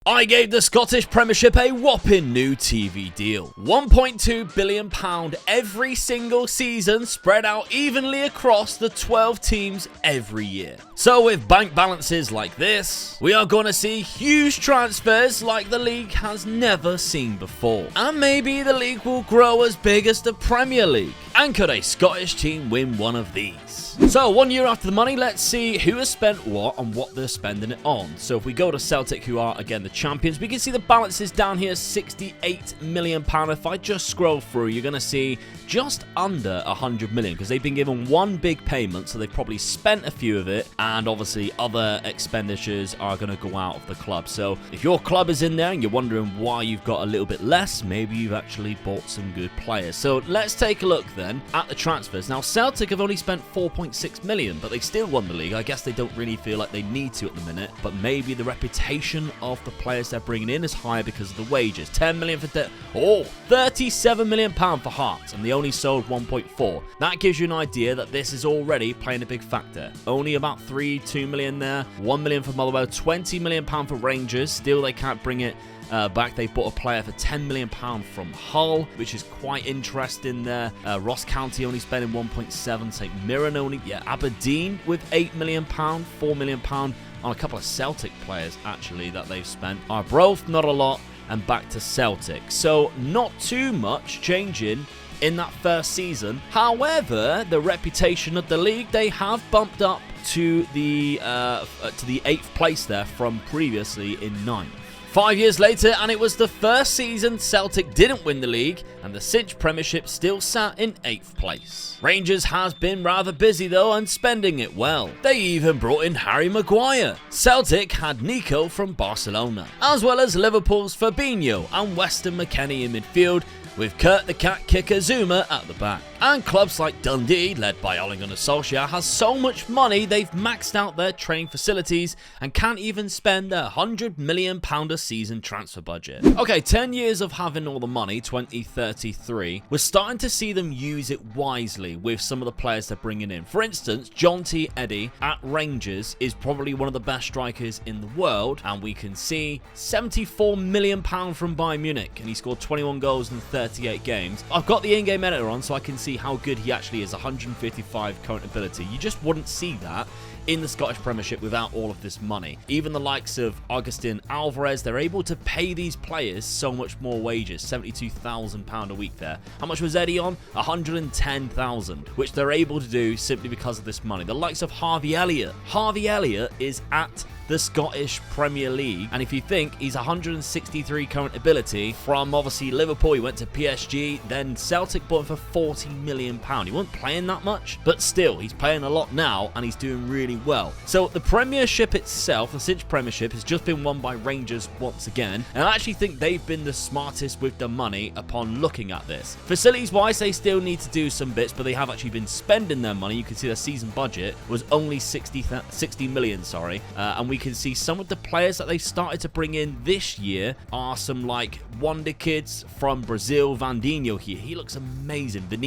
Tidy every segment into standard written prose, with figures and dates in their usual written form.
I gave the Scottish Premiership a whopping new TV deal. £1.2 billion every single season, spread out evenly across the 12 teams every year. So with bank balances like this, we are going to see huge transfers like the league has never seen before. And maybe the league will grow as big as the Premier League. And could a Scottish team win one of these? So 1 year after the money, let's see who has spent what and what they're spending it on. So if we go to Celtic, who are again the champions, we can see the balances down here, £68 million. If I just scroll through, you're going to see just under 100 million because they've been given one big payment, so they've probably spent a few of it, and obviously other expenditures are going to go out of the club. So if your club is in there and you're wondering why you've got a little bit less, maybe you've actually bought some good players. So let's take a look then at the transfers. Now Celtic have only spent 4.6 million, but they still won the league. I guess they don't really feel like they need to at the minute, but maybe the reputation of the players they're bringing in is higher because of the wages. 10 million for 37 million pound for Hearts, and they only sold 1.4. That gives you an idea that this is already playing a big factor. Only about 2 million there, 1 million for Motherwell, 20 million pound for Rangers. Still they can't bring it back. They bought a player for £10 million from Hull, which is quite interesting there. Ross County only spending 1.7. St Mirren only, Aberdeen with £8 million, £4 million on a couple of Celtic players actually that they've spent. Arbroath, not a lot, and back to Celtic. So not too much changing in that first season. However, the reputation of the league, they have bumped up to the 8th place there from previously in 9th. 5 years later, and it was the first season Celtic didn't win the league, and the Cinch Premiership still sat in 8th place. Rangers has been rather busy though, and spending it well. They even brought in Harry Maguire. Celtic had Nico from Barcelona, as well as Liverpool's Fabinho and Weston McKennie in midfield, with Kurt the Cat kicker Zuma at the back. And clubs like Dundee, led by Ole Gunnar Solskjaer, has so much money they've maxed out their training facilities and can't even spend their £100 million a season transfer budget. Okay, 10 years of having all the money, 2033, we're starting to see them use it wisely with some of the players they're bringing in. For instance, John T. Eddy at Rangers is probably one of the best strikers in the world, and we can see £74 million from Bayern Munich, and he scored 21 goals in 38 games. I've got the in-game editor on so I can see how good he actually is. 155 current ability. You just wouldn't see that in the Scottish Premiership without all of this money. Even the likes of Augustin Alvarez, they're able to pay these players so much more wages. £72,000 a week there. How much was Eddie on? 110,000, which they're able to do simply because of this money. The likes of Harvey Elliott. Harvey Elliott is at the Scottish Premier League, and if you think he's 163 current ability from obviously Liverpool, he went to PSG, then Celtic bought him for £40 million. He wasn't playing that much, but still he's playing a lot now and he's doing really well. So the Premiership itself, the Cinch Premiership, has just been won by Rangers once again, and I actually think they've been the smartest with the money upon looking at this. Facilities wise, they still need to do some bits, but they have actually been spending their money. You can see their season budget was only 60 million, and we can see some of the players that they've started to bring in this year are some like wonder kids from Brazil. Vandinho here, he looks amazing. A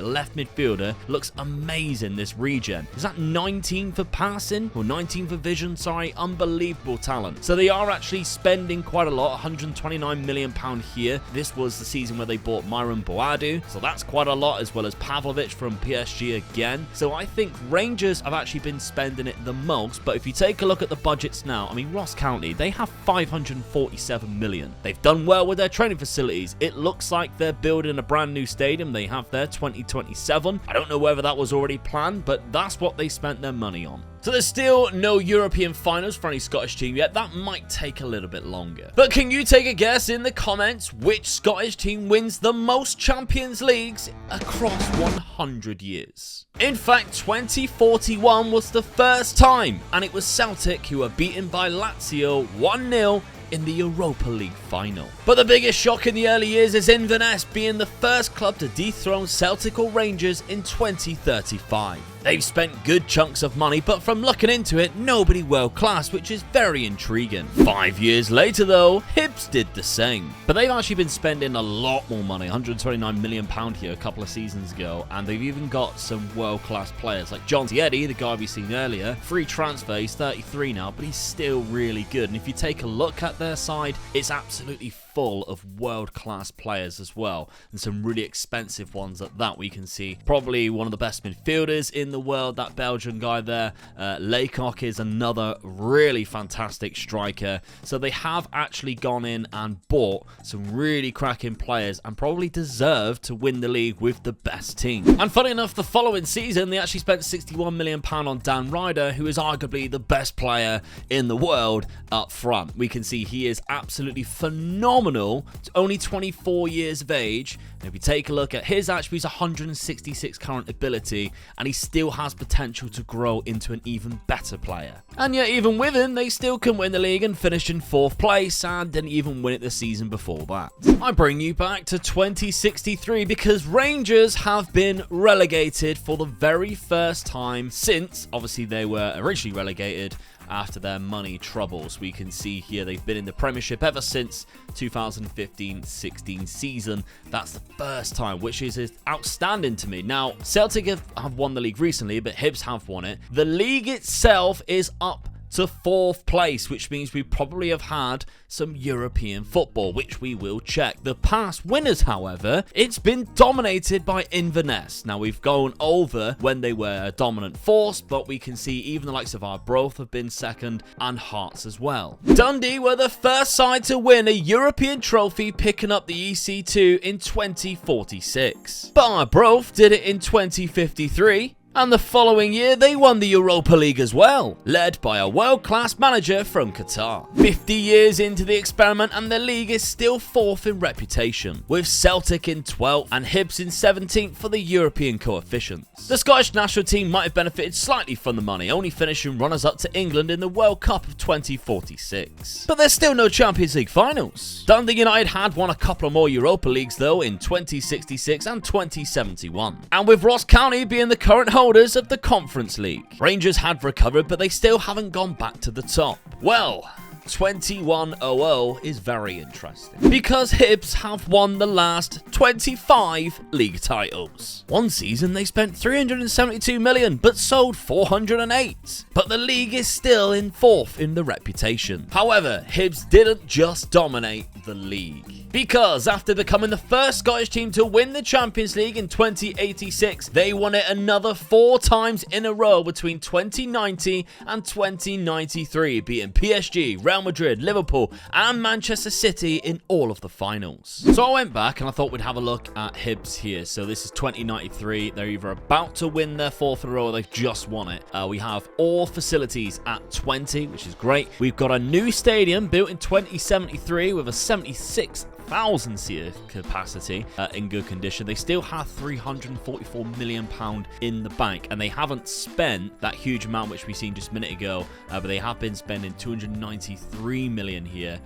left midfielder, looks amazing this regen. Is that 19 for passing or 19 for vision? Unbelievable talent. So they are actually spending quite a lot, £129 million here. This was the season where they bought Myron Boadu, so that's quite a lot, as well as Pavlovic from PSG again. So I think Rangers have actually been spending it the most, but if you take a look at the budgets now, I mean, Ross County, they have 547 million. They've done well with their training facilities. It looks like they're building a brand new stadium. They have their 2027. I don't know whether that was already planned, but that's what they spent their money on. So there's still no European finals for any Scottish team yet. That might take a little bit longer. But can you take a guess in the comments which Scottish team wins the most Champions Leagues across 100 years? In fact, 2041 was the first time, and it was Celtic who were beaten by Lazio 1-0 in the Europa League final. But the biggest shock in the early years is Inverness being the first club to dethrone Celtic or Rangers in 2035. They've spent good chunks of money, but from looking into it, nobody world class, which is very intriguing. 5 years later though, Hibs did the same. But they've actually been spending a lot more money, £129 million here a couple of seasons ago, and they've even got some world class players like John T. Eddy, the guy we've seen earlier. Free transfer, he's 33 now, but he's still really good. And if you take a look at their side, it's absolutely full of world-class players as well, and some really expensive ones at that. We can see probably one of the best midfielders in the world, that Belgian guy there. Laycock is another really fantastic striker. So they have actually gone in and bought some really cracking players and probably deserve to win the league with the best team. And funny enough, the following season, they actually spent £61 million on Dan Ryder, who is arguably the best player in the world up front. We can see he is absolutely phenomenal. It's only 24 years of age. And if you take a look at his attributes, 166 current ability, and he still has potential to grow into an even better player. And yet, even with him, they still couldn't win the league and finished in 4th place and didn't even win it the season before that. I bring you back to 2063 because Rangers have been relegated for the very first time since, obviously, they were originally relegated after their money troubles. We can see here they've been in the Premiership ever since 2015-16 season. That's the first time, which is outstanding to me. Now, Celtic have won the league recently, but Hibs have won it. The league itself is up to 4th place, which means we probably have had some European football, which we will check. The past winners, however, it's been dominated by Inverness. Now, we've gone over when they were a dominant force, but we can see even the likes of Arbroath have been second and Hearts as well. Dundee were the first side to win a European trophy, picking up the EC2 in 2046. But Arbroath did it in 2053. And the following year, they won the Europa League as well, led by a world-class manager from Qatar. 50 years into the experiment, and the league is still 4th in reputation, with Celtic in 12th and Hibs in 17th for the European coefficients. The Scottish national team might have benefited slightly from the money, only finishing runners-up to England in the World Cup of 2046. But there's still no Champions League finals. Dundee United had won a couple of more Europa Leagues, though, in 2066 and 2071. And with Ross County being the current holders of the Conference League. Rangers had recovered, but they still haven't gone back to the top. Well, 2100 is very interesting because Hibs have won the last 25 league titles. One season they spent 372 million but sold 408. But the league is still in 4th in the reputation. However, Hibs didn't just dominate the league, because after becoming the first Scottish team to win the Champions League in 2086, they won it another 4 times in a row between 2090 and 2093, beating PSG, Real Madrid, Liverpool and Manchester City in all of the finals. So I went back and I thought we'd have a look at Hibs here. So this is 2093. They're either about to win their 4th in a row or they've just won it. We have all facilities at 20, which is great. We've got a new stadium built in 2073 with a 76,000 seater capacity in good condition. They still have £344 million in the bank, and they haven't spent that huge amount which we seen just a minute ago, but they have been spending £293 million here.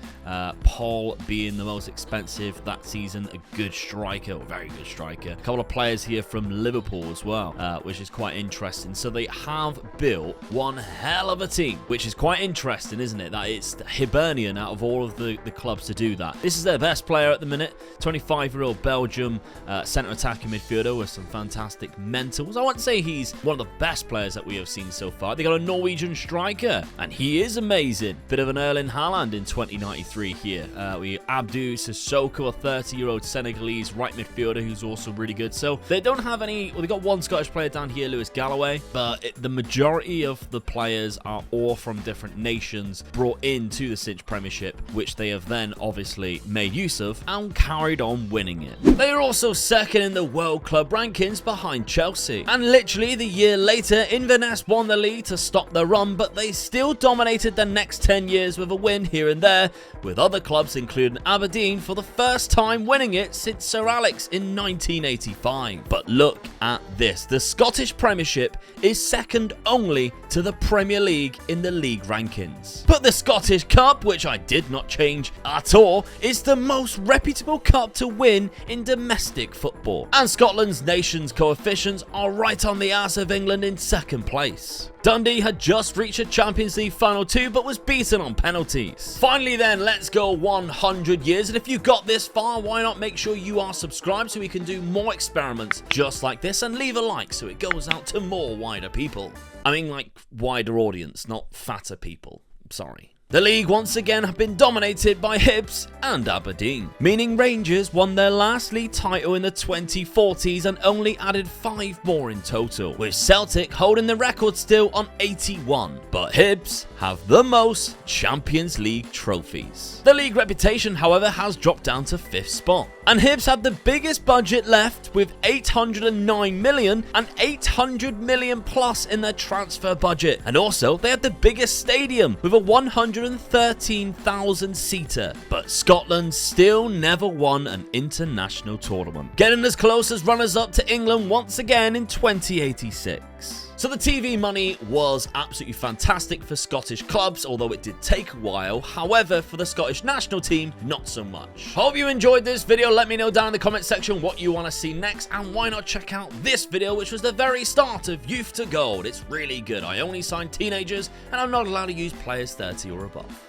Paul being the most expensive that season, a good striker, or very good striker. A couple of players here from Liverpool as well, which is quite interesting. So they have built one hell of a team, which is quite interesting, isn't it? That it's Hibernian out of all of the clubs to do that. This is their best player at the minute, 25-year-old Belgium centre attacking midfielder with some fantastic mentals. I wouldn't say he's one of the best players that we have seen so far. They got a Norwegian striker, and he is amazing. Bit of an Erling Haaland in 2093 here. We Abdou Sissoko, a 30-year-old Senegalese right midfielder who's also really good. So they don't have any, well, they got one Scottish player down here, Lewis Galloway, but the majority of the players are all from different nations brought into the Cinch Premiership, which they have then obviously made use of and carried on winning it. They are also second in the World Club rankings behind Chelsea. And literally the year later, Inverness won the league to stop the run, but they still dominated the next 10 years with a win here and there, with other clubs including Aberdeen for the first time winning it since Sir Alex in 1985. But look at this. The Scottish Premiership is second only to the Premier League in the league rankings. But the Scottish Cup, which I did not change at all, is the most reputable cup to win in domestic football. And Scotland's nations coefficients are right on the ass of England in second place. Dundee had just reached a Champions League final too, but was beaten on penalties. Finally then, let's go 100 years. And if you got this far, why not make sure you are subscribed so we can do more experiments just like this, and leave a like so it goes out to more wider people. I mean, like, wider audience, not fatter people. Sorry. The league once again have been dominated by Hibs and Aberdeen, meaning Rangers won their last league title in the 2040s and only added 5 more in total, with Celtic holding the record still on 81, but Hibs have the most Champions League trophies. The league reputation, however, has dropped down to 5th spot, and Hibs had the biggest budget left with 809 million and 800 million plus in their transfer budget, and also they had the biggest stadium with a 113,000 seater, but Scotland still never won an international tournament, getting as close as runners-up to England once again in 2086. So the TV money was absolutely fantastic for Scottish clubs, although it did take a while. However, for the Scottish national team, not so much. Hope you enjoyed this video. Let me know down in the comment section what you want to see next, and why not check out this video, which was the very start of Youth to Gold. It's really good. I only sign teenagers, and I'm not allowed to use players 30 or above.